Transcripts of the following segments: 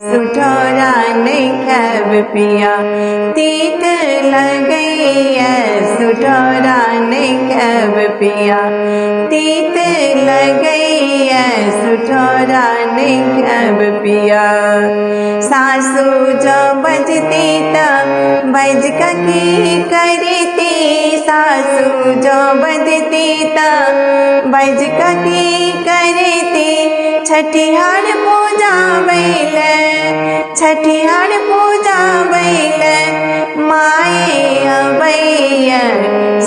सुठोरा नहीं खैब पिया तीत लगैया सुठोरा नहीं खैब पिया तीत लगैया सुठोरा नहीं खैब पिया। सासू जो बजती तो बज की करती सासू जो बजती तो बज की करती छठिहार पूजा बैल छठिहार पूजा बैल माए अबैया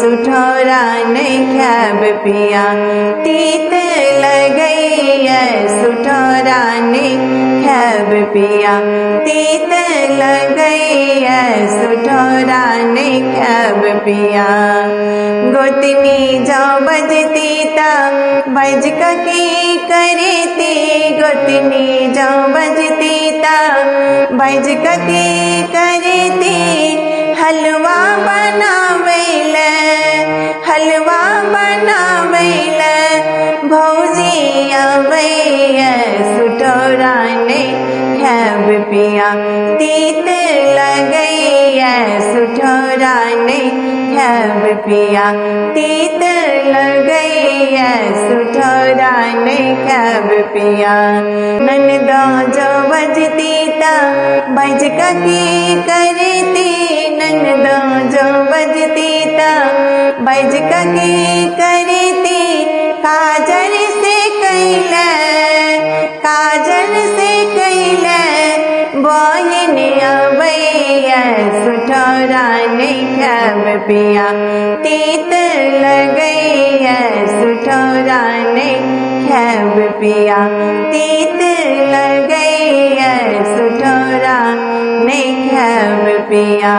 सुठोरा नहीं खैब पिया तीत लगैया सुठोरा नहीं खैब पिया तीत लगैया सुठोरा नहीं खैब पिया। गोतनी जो बजती तो बज की करती गोतनी जो बजती तो बज की करती हलवा बनावेल हलवा बनावेल भौजी अबैया सुठोरा नहीं खैब पिया तीत लगैया सुठोरा नहीं खैब पिया तीत लगैया सुठोरा नहीं खैब पिया। ननदो जो बजती तो बज की करती ननदो जो बजती तो बज की करती काजल से कैला काजल से कैला बहन अबैया सुठोरा नहीं खैब पिया तीत लगैया सुठोरा नहीं खैब पिया तीत लगैया सुठोरा नहीं खैब पिया।